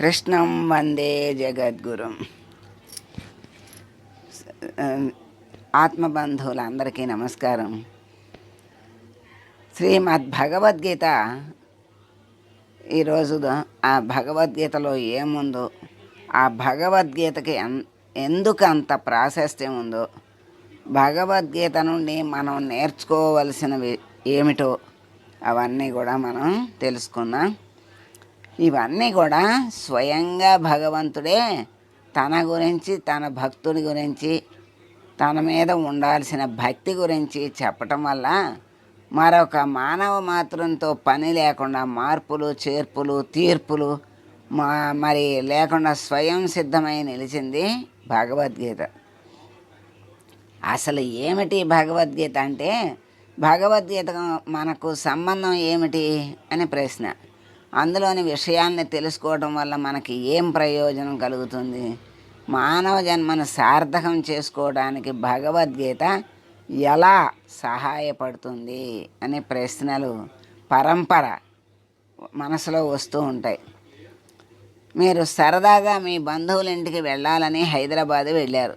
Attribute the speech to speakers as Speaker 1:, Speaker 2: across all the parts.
Speaker 1: కృష్ణం వందే జగద్గురుం. ఆత్మబంధువులందరికీ నమస్కారం. శ్రీమద్ భగవద్గీత ఈరోజు ఆ భగవద్గీతలో ఏముందో, ఆ భగవద్గీతకి ఎందుకు అంత ప్రాశస్త్యం ఉందో, భగవద్గీత నుండి మనం నేర్చుకోవలసినవి ఏమిటో అవన్నీ కూడా మనం తెలుసుకుందాం. ఇవన్నీ కూడా స్వయంగా భగవంతుడే తన గురించి, తన భక్తుడి గురించి, తన మీద ఉండాల్సిన భక్తి గురించి చెప్పటం వల్ల మరొక మానవ మాత్రంతో పని లేకుండా మార్పులు, చేర్పులు, తీర్పులు మరి లేకుండా స్వయం సిద్ధమై నిలిచింది భగవద్గీత. అసలు ఏమిటి భగవద్గీత అంటే, భగవద్గీత మనకు సంబంధం ఏమిటి అని ప్రశ్న. అందులోని విషయాల్ని తెలుసుకోవడం వల్ల మనకి ఏం ప్రయోజనం కలుగుతుంది, మానవ జన్మను సార్థకం చేసుకోవడానికి భగవద్గీత ఎలా సహాయపడుతుంది అనే ప్రశ్నలు పరంపర మనసులో వస్తూ ఉంటాయి. మీరు సరదాగా మీ బంధువుల ఇంటికి వెళ్ళాలని హైదరాబాద్ వెళ్ళారు.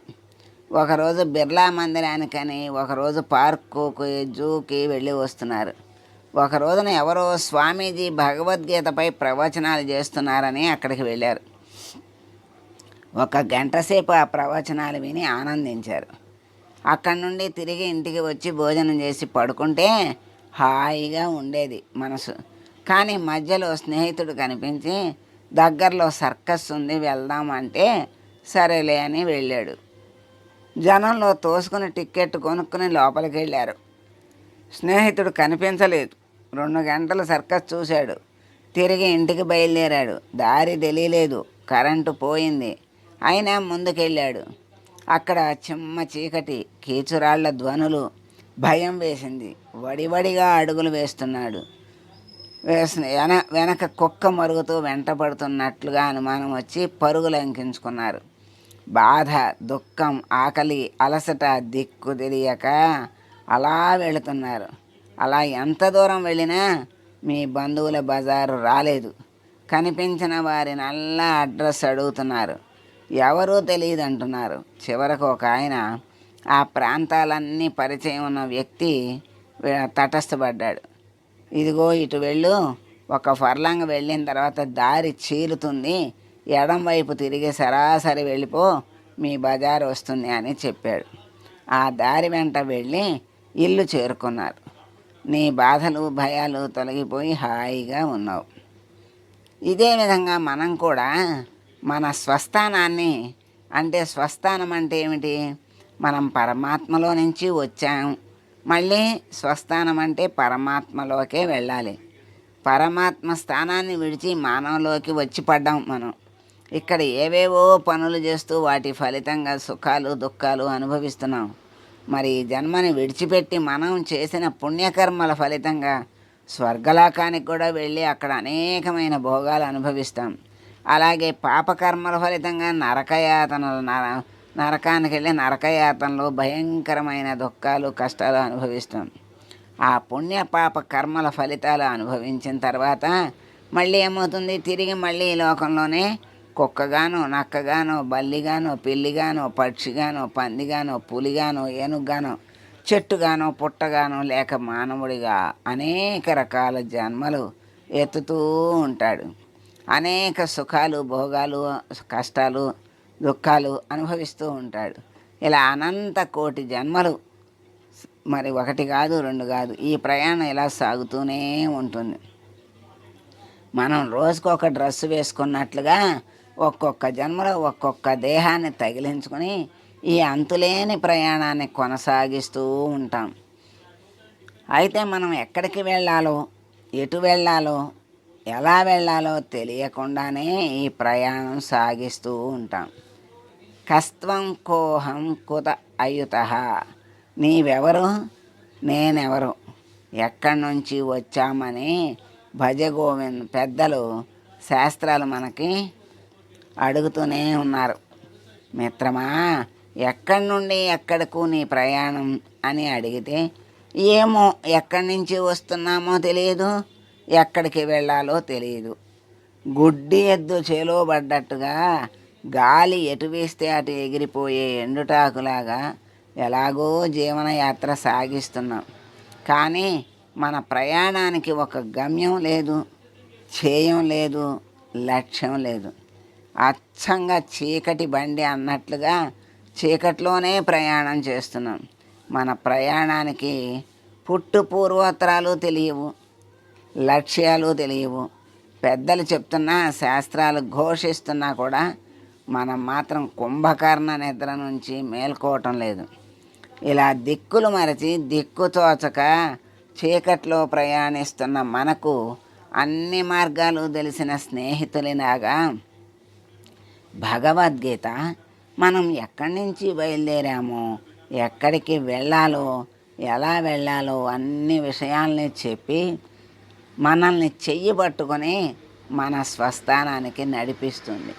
Speaker 1: ఒకరోజు బిర్లా మందిరానికని, ఒకరోజు పార్కుకి, జూకి వెళ్ళి వస్తున్నారు. ఒక రోజున ఎవరో స్వామీజీ భగవద్గీతపై ప్రవచనాలు చేస్తున్నారని అక్కడికి వెళ్ళారు. 1 గంట సేపు ఆ ప్రవచనాలు విని ఆనందించారు. అక్కడి నుండి తిరిగి ఇంటికి వచ్చి భోజనం చేసి పడుకుంటే హాయిగా ఉండేది మనసు. కానీ మధ్యలో స్నేహితుడు కనిపించి, దగ్గరలో సర్కస్ ఉంది వెళ్దామంటే సరేలే అని వెళ్ళాడు. జనంలో తోసుకుని టిక్కెట్ కొనుక్కుని లోపలికి వెళ్ళారు. స్నేహితుడు కనిపించలేదు. 2 గంటలు సర్కస్ చూశాడు. తిరిగి ఇంటికి బయలుదేరాడు. దారి తెలియలేదు, కరెంటు పోయింది. అయినా ముందుకెళ్ళాడు. అక్కడ చిమ్మ చీకటి, కీచురాళ్ల ధ్వనులు, భయం వేసింది. వడివడిగా అడుగులు వేస్తున్నాడు. వెనక కుక్క మరుగుతూ వెంటపడుతున్నట్లుగా అనుమానం వచ్చి పరుగులు అంకించుకున్నారు. బాధ, దుఃఖం, ఆకలి, అలసట దిక్కు తెలియక అలా వెళుతున్నారు. అలా ఎంత దూరం వెళ్ళినా మీ బంధువుల బజారు రాలేదు. కనిపించిన వారినల్లా అడ్రస్ అడుగుతున్నారు. ఎవరూ తెలియదు అంటున్నారు. చివరకు ఒక ఆయన, ఆ ప్రాంతాలన్నీ పరిచయం ఉన్న వ్యక్తి తటస్థపడ్డాడు. ఇదిగో ఇటు వెళ్ళు, 1 ఫర్లాంగ్ వెళ్ళిన తర్వాత దారి చీలుతుంది, ఎడం వైపు తిరిగి సరాసరి వెళ్ళిపో, మీ బజారు వస్తుంది అని చెప్పాడు. ఆ దారి వెంట వెళ్ళి ఇల్లు చేరుకున్నారు. నీ బాధలు, భయాలు తొలగిపోయి హాయిగా ఉన్నావు. ఇదే విధంగా మనం కూడా మన స్వస్థానాన్ని, అంటే స్వస్థానం అంటే ఏమిటి, మనం పరమాత్మలో నుంచి వచ్చాం, మళ్ళీ స్వస్థానం అంటే పరమాత్మలోకే వెళ్ళాలి. పరమాత్మ స్థానాన్ని విడిచి మానవులోకి వచ్చి పడ్డాం మనం. ఇక్కడ ఏవేవో పనులు చేస్తూ వాటి ఫలితంగా సుఖాలు, దుఃఖాలు అనుభవిస్తున్నాం. మరి ఈ జన్మని విడిచిపెట్టి మనం చేసిన పుణ్యకర్మల ఫలితంగా స్వర్గలోకానికి కూడా వెళ్ళి అక్కడ అనేకమైన భోగాలు అనుభవిస్తాం. అలాగే పాపకర్మల ఫలితంగా నరకానికి వెళ్ళి నరకయాతనలో భయంకరమైన దుఃఖాలు, కష్టాలు అనుభవిస్తాం. ఆ పుణ్య పాప కర్మల ఫలితాలు అనుభవించిన తర్వాత మళ్ళీ ఏమవుతుంది, తిరిగి మళ్ళీ ఈ లోకంలోనే కుక్కగానో, నక్కగానో, బల్లిగానో, పిల్లిగానో, పక్షిగానో, పందిగానో, పులిగానో, ఏనుగుగానో, చెట్టుగానో, పుట్టగానో, లేక మానవుడిగా అనేక రకాల జన్మలు ఎత్తుతూ ఉంటాడు. అనేక సుఖాలు, భోగాలు, కష్టాలు, దుఃఖాలు అనుభవిస్తూ ఉంటాడు. ఇలా అనంత కోటి జన్మలు, మరి 1 కాదు 2 కాదు, ఈ ప్రయాణం ఇలా సాగుతూనే ఉంటుంది. మనం రోజుకొక డ్రెస్సు వేసుకున్నట్లుగా ఒక్కొక్క జన్మలో ఒక్కొక్క దేహాన్ని తగిలించుకొని ఈ అంతులేని ప్రయాణాన్ని కొనసాగిస్తూ ఉంటాం. అయితే మనం ఎక్కడికి వెళ్ళాలో, ఎటు వెళ్ళాలో, ఎలా వెళ్ళాలో తెలియకుండానే ఈ ప్రయాణం సాగిస్తూ ఉంటాం. కస్త్వం కోహం కుత అయుతః, నీవెవరు, నేనెవరు, ఎక్కడి నుంచి వచ్చామని భజగోవింద్ పెద్దలు శాస్త్రాలు మనకి అడుగుతూనే ఉన్నారు. మిత్రమా, ఎక్కడి నుండి ఎక్కడకు నీ ప్రయాణం అని అడిగితే, ఏమో, ఎక్కడి నుంచి వస్తున్నామో తెలియదు, ఎక్కడికి వెళ్ళాలో తెలియదు. గుడ్డి ఎద్దు చేలో పడ్డట్టుగా గాలి ఎటు వేస్తే అటు ఎగిరిపోయే ఎండుటాకులాగా ఎలాగో జీవనయాత్ర సాగిస్తున్నాం. కానీ మన ప్రయాణానికి ఒక గమ్యం లేదు, ధ్యేయం లేదు, లక్ష్యం లేదు. అచ్చంగా చీకటి బండి అన్నట్లుగా చీకట్లోనే ప్రయాణం చేస్తున్నాం. మన ప్రయాణానికి పుట్టు పూర్వోత్తరాలు తెలియవు, లక్ష్యాలు తెలియవు. పెద్దలు చెప్తున్నా, శాస్త్రాలు ఘోషిస్తున్నా కూడా మనం మాత్రం కుంభకర్ణ నిద్ర నుంచి మేల్కోవటం లేదు. ఇలా దిక్కులు మరచి దిక్కుతోచక చీకట్లో ప్రయాణిస్తున్న మనకు అన్ని మార్గాలు తెలిసిన స్నేహితులిలాగా భగవద్గీత మనం ఎక్కడి నుంచి బయలుదేరామో, ఎక్కడికి వెళ్ళాలో, ఎలా వెళ్ళాలో అన్ని విషయాల్ని చెప్పి మనల్ని చెయ్యి పట్టుకొని మన స్వస్థానానికి నడిపిస్తుంది.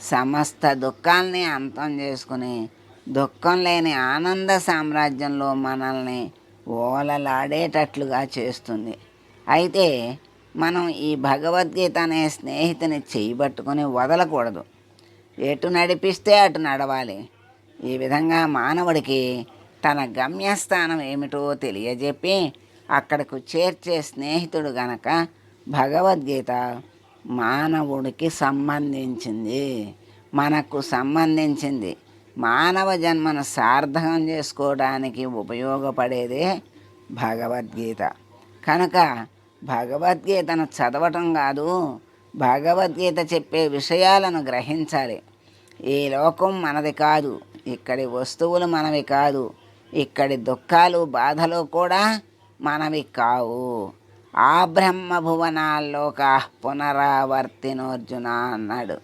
Speaker 1: సమస్త దుఃఖాల్ని అంతం చేసుకుని దుఃఖం లేని ఆనంద సామ్రాజ్యంలో మనల్ని ఓలలాడేటట్లుగా చేస్తుంది. అయితే మనం ఈ భగవద్గీత అనే స్నేహితుని చేయబట్టుకొని వదలకూడదు. ఎటు నడిపిస్తే అటు నడవాలి. ఈ విధంగా మానవుడికి తన గమ్యస్థానం ఏమిటో తెలియజెప్పి అక్కడకు చేర్చే స్నేహితుడు గనక భగవద్గీత మానవుడికి సంబంధించింది, మనకు సంబంధించింది. మానవ జన్మను సార్థకం చేసుకోవడానికి ఉపయోగపడేదే భగవద్గీత. కనుక భగవద్గీతను చదవటం కాదు, భగవద్గీత చెప్పే విషయాలను గ్రహించాలి. ఈ లోకం మనది కాదు, ఇక్కడి వస్తువులు మనవి కాదు, ఇక్కడి దుఃఖాలు బాధలు కూడా మనవి కావు. ఆ బ్రహ్మభువనాల్లోక పునరావర్తినోర్జున అన్నాడు.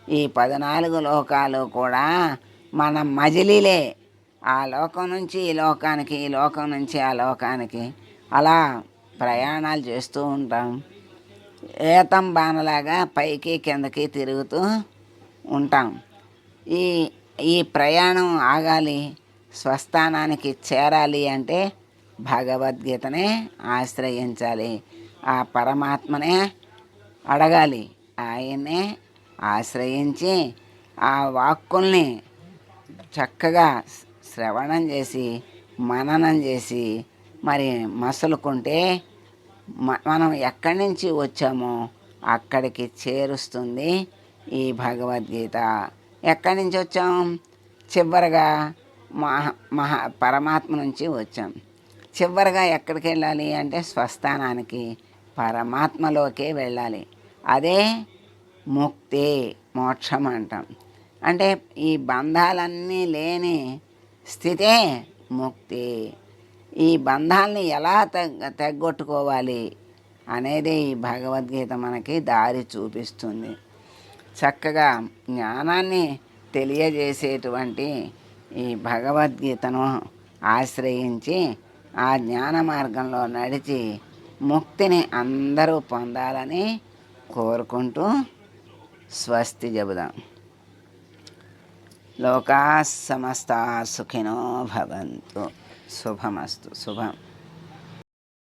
Speaker 1: ఈ 14 లోకాలు కూడా మన మజిలీలే. ఆ లోకం నుంచి ఈ లోకానికి, ఈ లోకం నుంచి ఆ లోకానికి అలా ప్రయాణాలు చేస్తూ ఉంటాం. ఏతం బాణలాగా పైకి కిందకి తిరుగుతూ ఉంటాం. ఈ ఈ ప్రయాణం ఆగాలి, స్వస్థానానికి చేరాలి అంటే భగవద్గీతనే ఆశ్రయించాలి. ఆ పరమాత్మనే అడగాలి. ఆయన్నే ఆశ్రయించి ఆ వాక్కుల్ని చక్కగా శ్రవణం చేసి మననం చేసి మరి మసులుకుంటే మనం ఎక్కడి నుంచి వచ్చామో అక్కడికి చేరుస్తుంది ఈ భగవద్గీత. ఎక్కడి నుంచి వచ్చాం? చివరగా పరమాత్మ నుంచి వచ్చాం. చివరగా ఎక్కడికి వెళ్ళాలి అంటే స్వస్థానానికి, పరమాత్మలోకే వెళ్ళాలి. అదే ముక్తి, మోక్షం అంటాం. అంటే ఈ బంధాలన్నీ లేని స్థితే ముక్తి. ఈ బంధాలని ఎలా తెగ్గొట్టుకోవాలి అనేది ఈ భగవద్గీత మనకి దారి చూపిస్తుంది. చక్కగా జ్ఞానాన్ని తెలియజేసేటువంటి ఈ భగవద్గీతను ఆశ్రయించి ఆ జ్ఞాన మార్గంలో నడిచి ముక్తిని అందరూ పొందాలని కోరుకుంటూ స్వస్తి చెబుదాం. లోకా సమస్తా సుఖినో భవంతు. శుభమస్తు. శుభం.